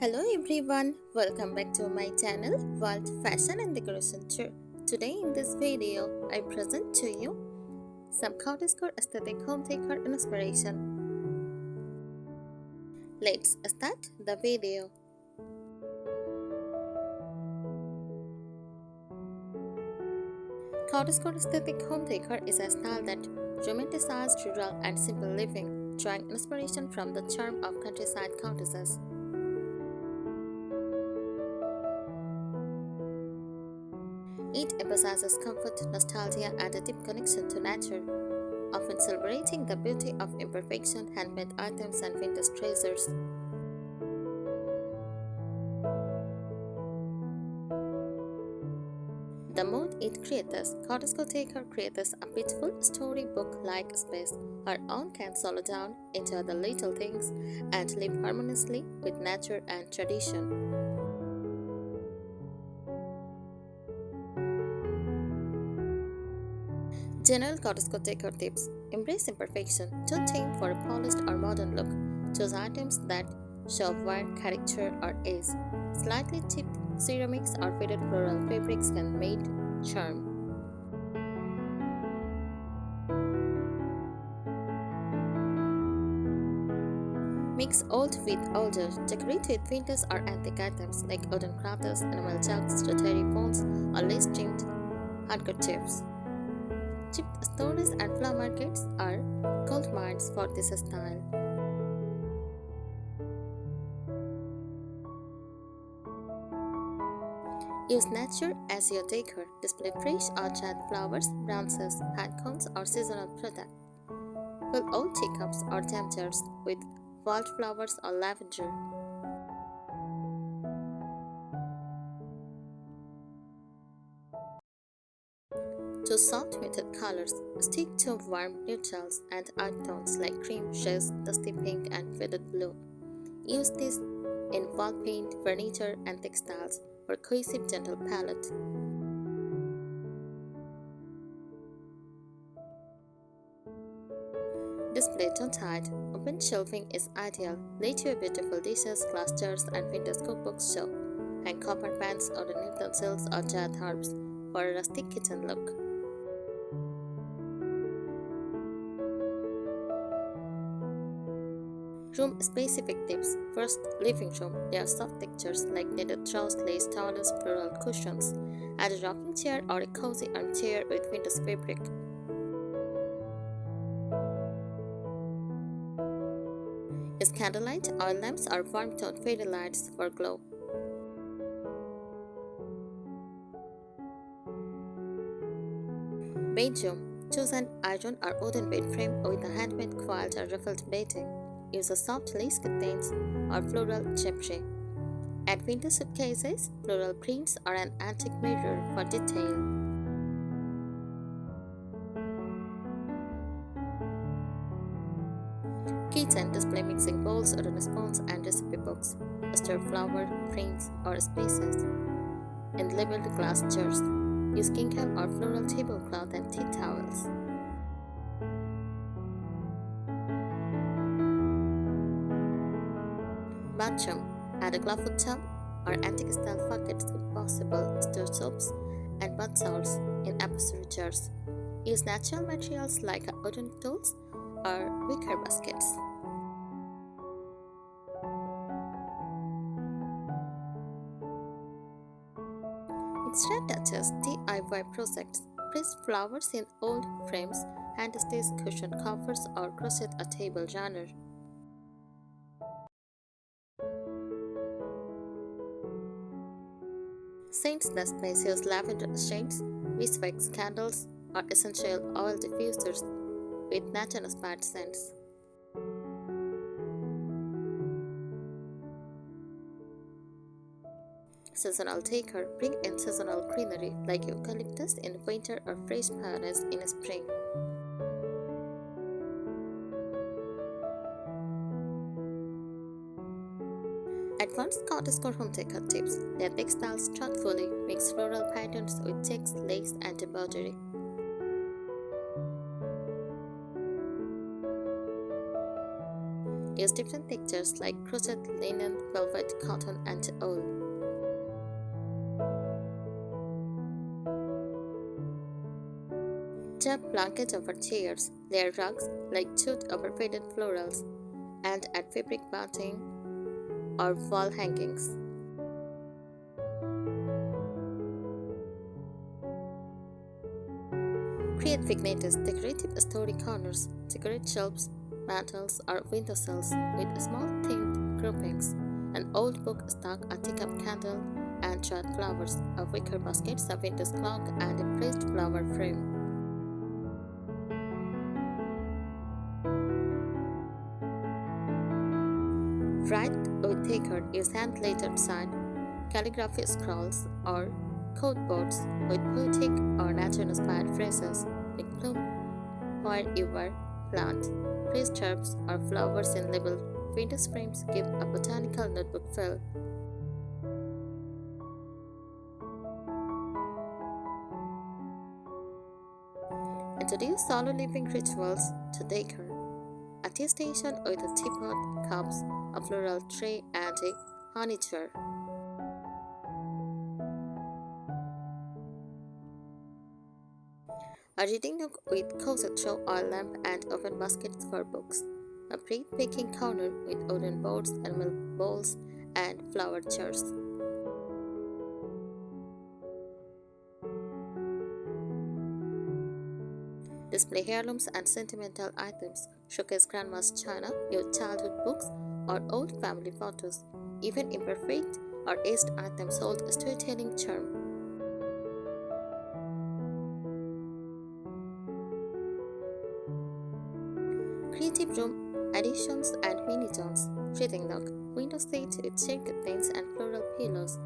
Hello everyone, welcome back to my channel World Fashion and Decoration Tour. Today in this video, I present to you some Cottagecore aesthetic home decor inspiration. Let's start the video. Cottagecore aesthetic home decor is a style that romanticizes rural and simple living, drawing inspiration from the charm of countryside cottages. It emphasizes comfort, nostalgia, and a deep connection to nature, often celebrating the beauty of imperfection, handmade items, and vintage treasures. The mood it creates, Cottagecore Decor creates a peaceful storybook-like space where one can slow down, enjoy the little things, and live harmoniously with nature and tradition. General Cottagecore Decor tips: embrace imperfection. Don't aim for a polished or modern look. Choose items that show wear, character, or age. Slightly chipped ceramics or faded floral fabrics can make charm. Mix old with older. Decorate with vintage or antique items like wooden crafts, enamel jugs, rotary phones, or lace trimmed handkerchiefs. Cheap stores and flower markets are gold mines for this style. Use nature as your decor. Display fresh or dried flowers, branches, hand cones, or seasonal product. Fill old teacups or jam jars with wildflowers or lavender. Choose soft muted colors. Stick to warm neutrals and earth tones like cream, shades, dusty pink, and faded blue. Use this in wall paint, furniture, and textiles for cohesive gentle palette. Display don't hide. Open shelving is ideal. Let your beautiful dishes, glass jars, and vintage cookbooks show. Hang copper pans, wooden utensils, or jarred herbs for a rustic kitchen look. Room specific tips. First, living room. There are soft textures like knitted throws, lace towels, floral cushions. Add a rocking chair or a cozy armchair with vintage fabric. Use candlelight, oil lamps, or warm toned fairy lights for glow. Bedroom. Choose an iron or wooden bed frame with a handmade quilt or ruffled bedding. Use a soft lace curtains or floral drapery. Add vintage suitcases, floral prints, or an antique mirror for detail. Kitchen. Display mixing bowls, wooden spoons, and recipe books. Stir flour, prints, or spices in labeled glass jars. Use gingham or floral tablecloth and tea towels. Bathroom. Add a clawfoot tub or antique style buckets if possible. Stir soaps and bath salts in upholstery jars. Use natural materials like wooden tools or wicker baskets. Extra touches DIY projects. Place flowers in old frames, hand stitch cushion covers, or crochet a table runner. Scents the space. Use lavender shades, beeswax candles, or essential oil diffusers with nature-inspired scents. Seasonal decor. Bring in seasonal greenery like eucalyptus in winter or fresh peonies in spring. Advanced Cottagecore home decor tips. Their textiles thoughtfully mix floral patterns with checks, lace, and embroidery. Use different textures like crochet, linen, velvet, cotton, and wool. Drap blankets over chairs, layer rugs like jute over faded florals, and add fabric matting or wall hangings. Create vignettes, decorative story corners, decorate shelves, mantels, or windowsills with small themed groupings. An old book stuck, a teacup candle, and dried flowers, a wicker basket, a window clock, and a pressed flower frame. Write with thicker is hand-lettered sign, calligraphy scrolls, or code boards with poetic or nature-inspired phrases like bloom where you were, plant, placed herbs or flowers in labeled window frames give a botanical notebook feel. Introduce solo living rituals to decor. A tea station with a teapot, cups, a floral tray, and a honey jar. A reading nook with cozy throw oil lamp and open baskets for books. A pre-baking corner with wooden boards, animal bowls, and flower jars. Display heirlooms and sentimental items. Showcase grandma's china, your childhood books, or old family photos. Even imperfect or aged items hold a storytelling charm. Creative room additions and mini zones. Reading nook, window seats with shade curtains and floral pillows.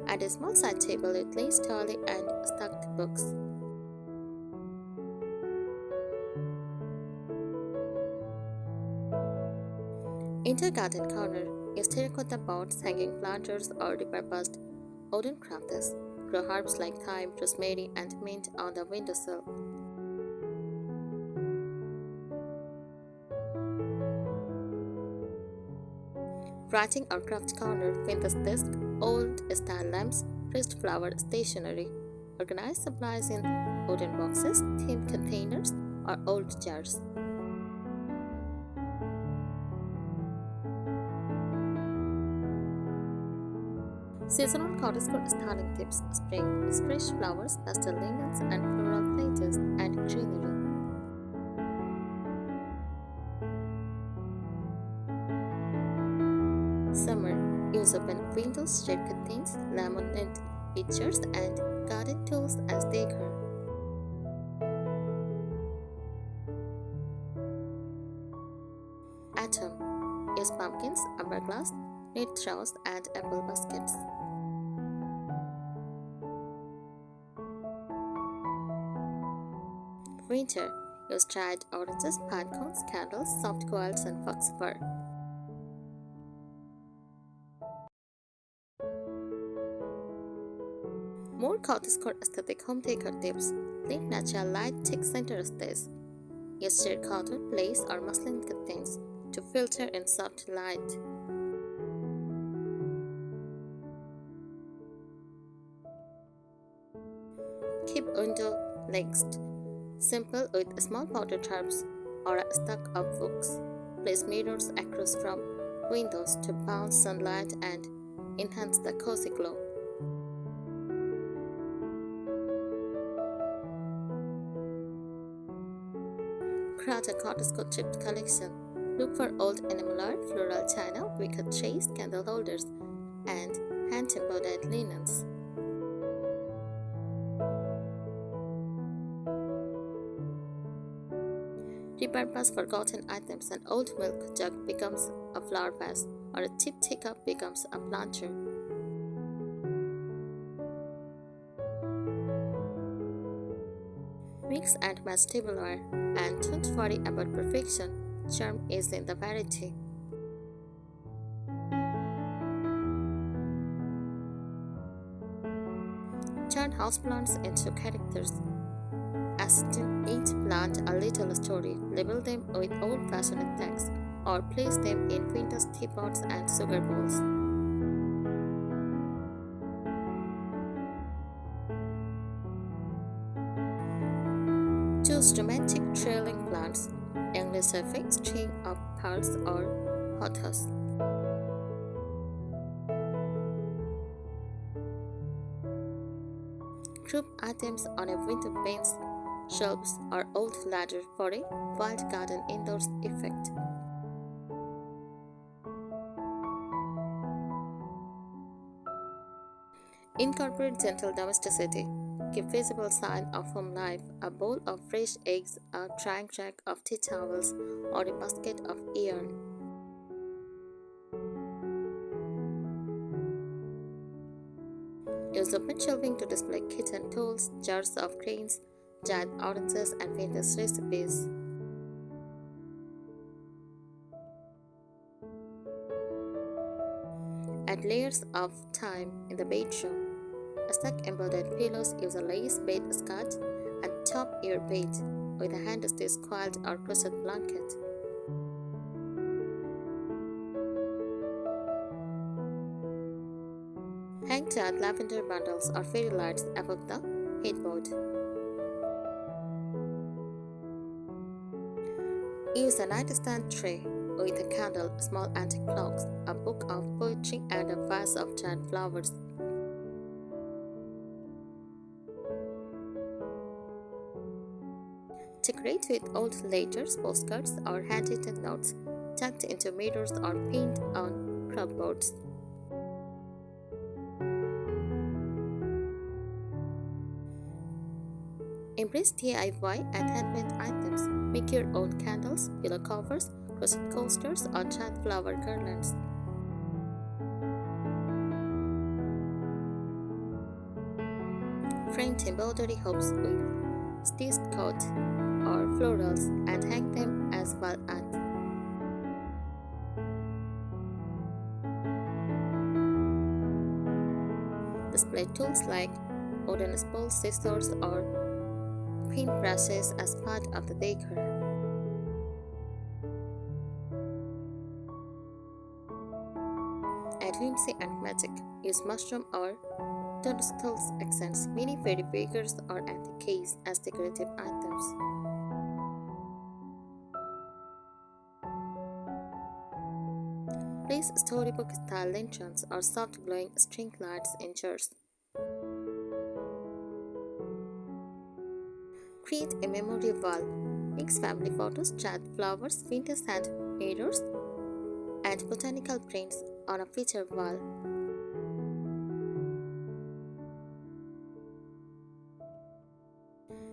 Add a small side table with lace towel and stacked books. Inter garden corner is terracotta pots, hanging planters, or repurposed wooden crafts. Grow herbs like thyme, rosemary, and mint on the windowsill. Writing or craft corner, Windows desk, old style lamps, pressed flower stationery. Organize supplies in wooden boxes, thin containers, or old jars. Seasonal Cottagecore styling tips: spring with fresh flowers, pastel linens, and floral plates and greenery. Summer use open windows, shade curtains, laminate pictures, and garden tools as decor. Autumn use pumpkins, umber glass, knit troughs, and apple baskets. Winter use dried oranges, pine cones, candles, soft coils, and fox fur. More cottagecore aesthetic home decor tips. Leave natural light, thick center stage. Use sheer cotton, lace, or muslin curtains to filter in soft light. Keep window lengths simple with small potted herbs or a stack of books. Place mirrors across from windows to bounce sunlight and enhance the cozy glow. Create a cottagecore thrift collection. Look for old enamel art, floral china, wicker trays, candle holders, and hand-embroidered linens. Repurpose forgotten items. An old milk jug becomes a flower vase, or a cheap teacup becomes a planter. Mix and match tableware, and don't worry about perfection. Charm is in the variety. Turn houseplants into characters. Assign each plant a little story. Label them with old-fashioned tags or place them in vintage teapots and sugar bowls. Choose romantic trailing plants, English effect string of pearls or pothos. Group items on a window bench, shelves, or old ladder for a wild garden indoors effect. Incorporate gentle domesticity. Give visible sign of home life, a bowl of fresh eggs, a drying rack of tea towels, or a basket of yarn. Use open shelving to display kitchen tools, jars of grains, dried oranges, and vintage recipes. Add layers of thyme in the bedroom. Stack embroidered pillows, use a lace bed skirt, and top your bed with a hand-stitched quilt or crochet blanket. Hang dried lavender bundles or fairy lights above the headboard. Use a nightstand tray with a candle, small antique clocks, a book of poetry, and a vase of dried flowers. Decorate with old letters, postcards, or handwritten notes tucked into mirrors or pinned on chalkboards. Embrace DIY and handmade items. Make your own candles, pillow covers, crochet coasters, or dried flower garlands. Print embroidery hoops with stitched cut or florals and hang them as wall art. Display tools like wooden spools, scissors, or paintbrushes as part of the decor. Add whimsy and magic. Use mushroom or toadstools accents, mini fairy figures, or antique keys as decorative items. Place storybook style lanterns or soft glowing string lights in jars. Create a memory wall. Mix family photos, dried flowers, vintage hand mirrors, and botanical prints on a feature wall.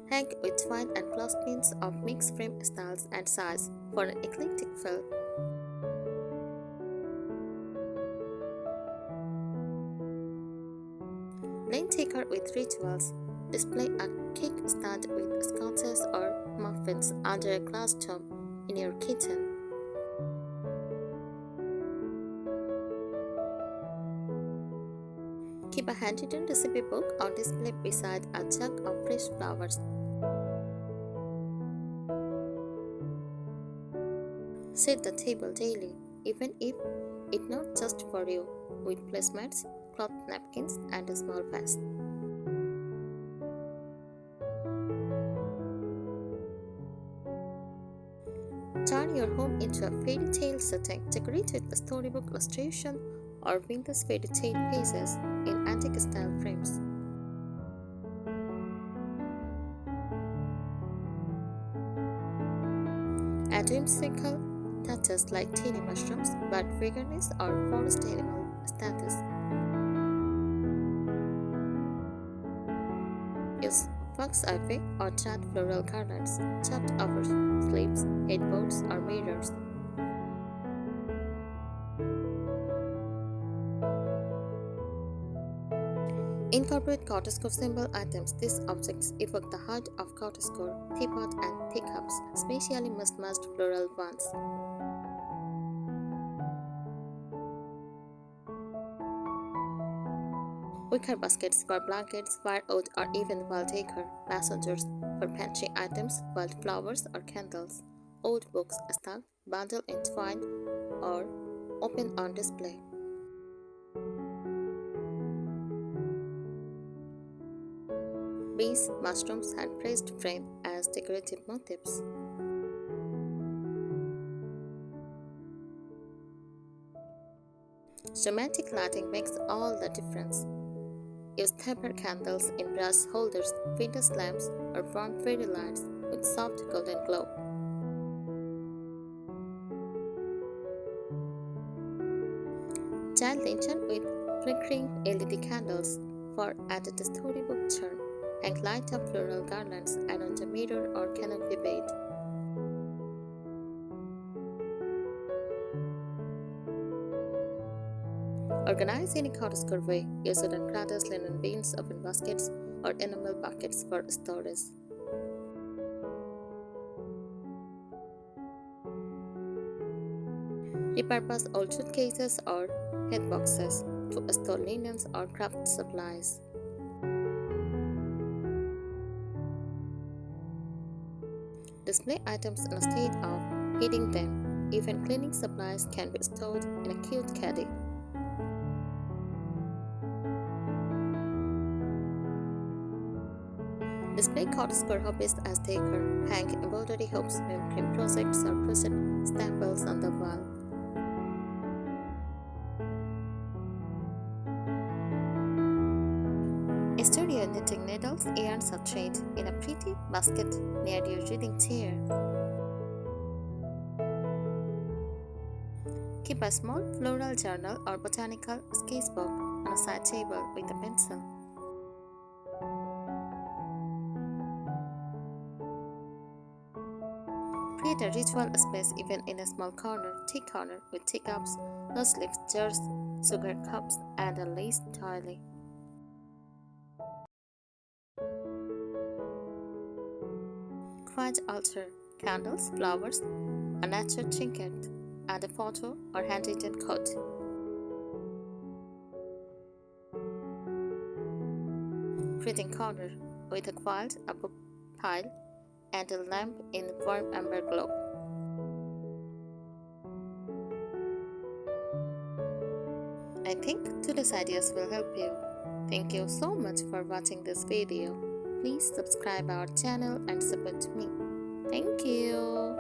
Hang with twine and clothespins of mixed frame styles and size for an eclectic feel. Blend decor with rituals. Display a cake stand with scones or muffins under a glass dome in your kitchen. Keep a handwritten recipe book on display beside a jug of fresh flowers. Set the table daily, even if it's not just for you, with placemats, cloth napkins, and a small vase. Turn your home into a fairy tale setting. Decorate with a storybook illustration or vintage fairy tale pages in antique style frames. Add whimsical touches like teeny mushrooms, bird figurines, or forest animal statues. Use fox ivy or dried floral garlands chopped over sleeves, headboards, or mirrors. Incorporate Cottagecore symbol items. These objects evoke the heart of Cottagecore, teapot and teacups, specially mismatched floral ones. Wicker baskets for blankets, firewood, or even wall decor, passengers for pantry items, wildflowers or candles, old books, stuff, bundle in twine, or open on display. Bees, mushrooms, and praised frame as decorative motifs. Dramatic lighting makes all the difference. Use paper candles in brass holders, vintage lamps, or warm fairy lights with soft golden glow. Tile lantern with flickering LED candles for added storybook charm. Hang light up floral garlands around the mirror or canopy bed. Organize in a cottagecore way. Use wooden cradles, linen bins, open baskets, or enamel buckets for storage. Repurpose old suitcases or head boxes to store linens or craft supplies. Display items instead of hiding them. Even cleaning supplies can be stored in a cute caddy. Display Cottagecore hobbies as decor. Hang embroidery hoops, mimicry projects, or crochet staples on the wall. Store your knitting needles, yarns, or thread in a pretty basket near your reading chair. Keep a small floral journal or botanical sketchbook on a side table with a pencil. Create a ritual space even in a small tea corner with teacups, loose leaf jars, sugar cups, and a lace tiling. Quiet altar, candles, flowers, a nature trinket, and a photo or handwritten quote. Reading corner with a quilt, a book pile, and a lamp in warm amber glow. I think today's ideas will help you. Thank you so much for watching this video. Please subscribe our channel and support me. Thank you.